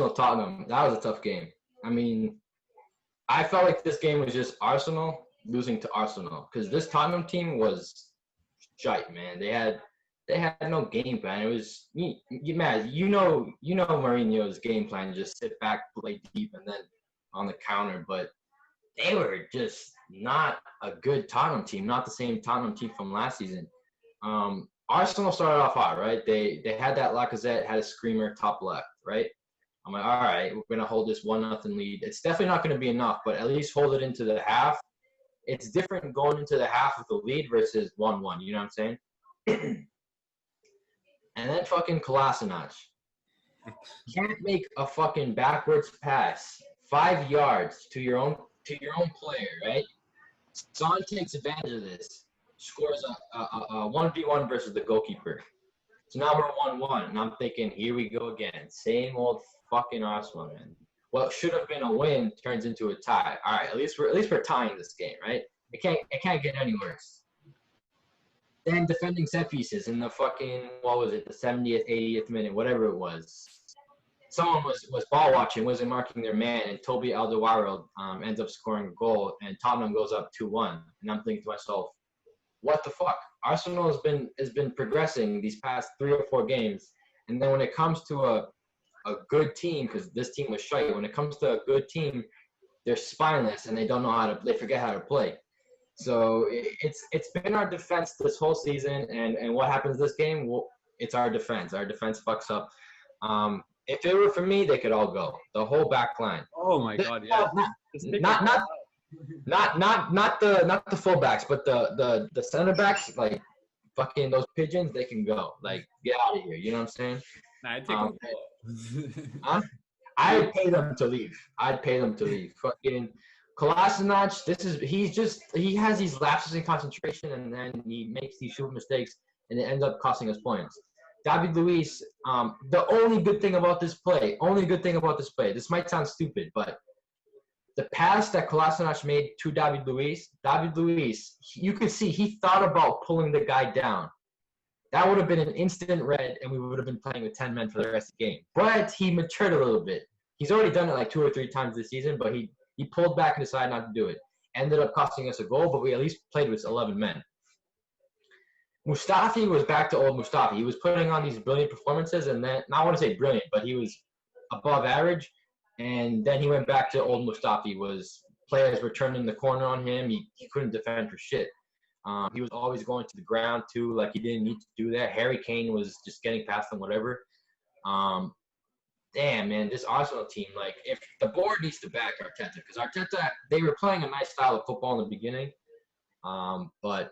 Arsenal-Tottenham, that was a tough game. I mean, I felt like this game was just Arsenal losing to Arsenal because this Tottenham team was shite, man. They had no game plan. It was man, you know Mourinho's game plan, just sit back, play deep, and then on the counter. But they were just not a good Tottenham team, not the same Tottenham team from last season. Arsenal started off hot, right? They had that Lacazette, had a screamer top left, right? I'm like, all right, we're gonna hold this 1-0 lead. It's definitely not gonna be enough, but at least hold it into the half. It's different going into the half with the lead versus 1-1. You know what I'm saying? And then fucking Kolasinac can't make a fucking backwards pass 5 yards to your own player, right? Son takes advantage of this, scores a 1v1 versus the goalkeeper. So now we're 1-1, and I'm thinking, here we go again. Same old fucking Arsenal, man. What should have been a win turns into a tie. All right, at least we're tying this game, right? It can't get any worse. Then defending set pieces in the fucking, what was it, the 70th, 80th minute, whatever it was. Someone was ball watching, wasn't marking their man, and Toby Alderweireld ends up scoring a goal, and Tottenham goes up 2-1. And I'm thinking to myself, what the fuck? Arsenal has been progressing these past 3 or 4 games, and then when it comes to a good team, because this team was shite, when it comes to a good team, they're spineless and they don't know they forget how to play. So it's been our defense this whole season, and what happens this game? Well, it's our defense. Our defense fucks up. If it were for me, they could all go. The whole back line. Oh my God! Yeah. Not the fullbacks, but the center backs, like fucking those pigeons, they can go. Like, get out of here. You know what I'm saying? Nah, I'd take I'd pay them to leave. Fucking Kolasinac, he has these lapses in concentration, and then he makes these stupid mistakes, and it ends up costing us points. David Luiz, the only good thing about this play, this might sound stupid, but the pass that Kolasinac made to David Luiz, you could see he thought about pulling the guy down. That would have been an instant red, and we would have been playing with 10 men for the rest of the game. But he matured a little bit. He's already done it like 2 or 3 times this season, but he pulled back and decided not to do it. Ended up costing us a goal, but we at least played with 11 men. Mustafi was back to old Mustafi. He was putting on these brilliant performances, and then, I want to say brilliant, but he was above average. And then he went back to old Mustafi. Players were turning the corner on him. He couldn't defend for shit. He was always going to the ground, too. Like, he didn't need to do that. Harry Kane was just getting past him, whatever. Damn, man, this Arsenal team, like, if the board needs to back Arteta, because Arteta, they were playing a nice style of football in the beginning, but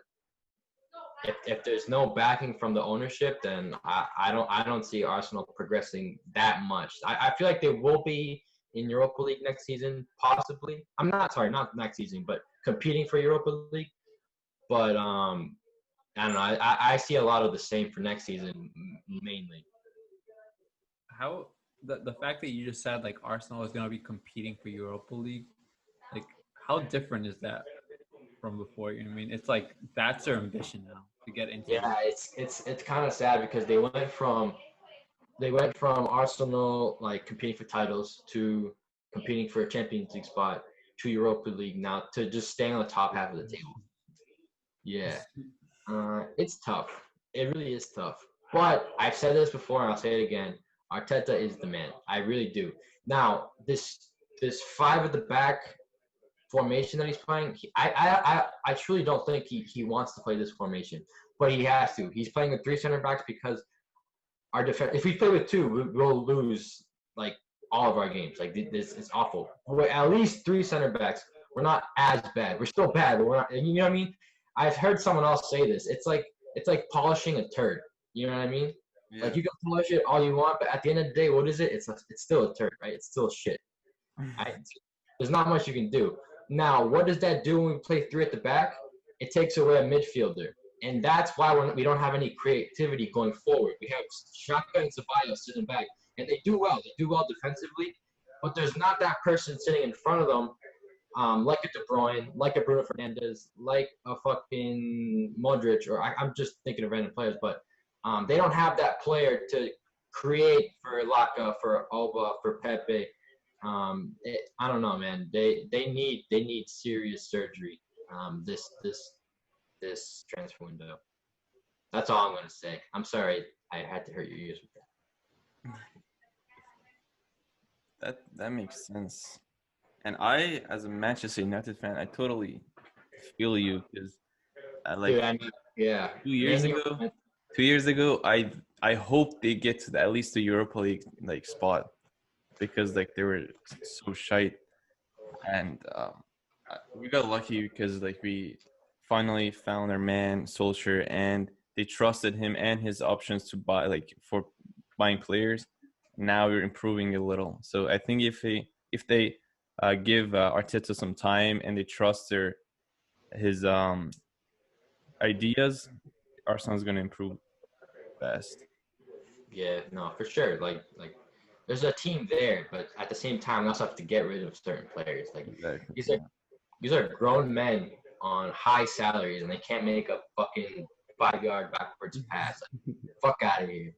if there's no backing from the ownership, then I don't see Arsenal progressing that much. I feel like they will be in Europa League next season, possibly. Not next season, but competing for Europa League. But I don't know. I see a lot of the same for next season, mainly. How the fact that you just said like Arsenal is going to be competing for Europa League, like how different is that from before? You know what I mean? It's like that's their ambition now to get into. Yeah, it's kind of sad because they went from Arsenal like competing for titles to competing for a Champions League spot to Europa League now to just staying on the top half of the table. Yeah, it's tough. It really is tough. But I've said this before, and I'll say it again. Arteta is the man. I really do. Now, this 5 at the back formation that he's playing, I truly don't think he wants to play this formation, but he has to. He's playing with 3 center backs because our defense. If we play with 2, we'll lose like all of our games. Like this is awful. We're at least 3 center backs. We're not as bad. We're still bad, but we're not. You know what I mean? I've heard someone else say this. It's like polishing a turd. You know what I mean? Yeah. Like you can polish it all you want, but at the end of the day, what is it? It's still a turd, right? It's still shit. There's not much you can do. Now, what does that do when we play 3 at the back? It takes away a midfielder, and that's why we don't have any creativity going forward. We have Xhaka and Ceballos sitting back, and they do well. They do well defensively, but there's not that person sitting in front of them, like a De Bruyne, like a Bruno Fernandes, like a fucking Modric, or I'm just thinking of random players, but they don't have that player to create for Laka, for Alba, for Pepe. I don't know, man. They need serious surgery. This transfer window. That's all I'm gonna say. I'm sorry I had to hurt your ears with That makes sense. And I, as a Manchester United fan, I totally feel you because that. like Dude, I mean, yeah. 2 years Man U, ago, 2 years ago, I hope they get to at least the Europa League like spot because like they were so shite, and we got lucky because like we finally found our man Solskjaer, and they trusted him and his options to buy like for buying players. Now we're improving a little, so I think if they give Arteta some time and they trust his ideas, Arsenal's gonna improve fast. yeah, no, for sure. Like there's a team there, but at the same time, we also have to get rid of certain players. Like Exactly. these are these are grown men on high salaries, and they can't make a fucking 5 yard backwards pass. Like, fuck out of here.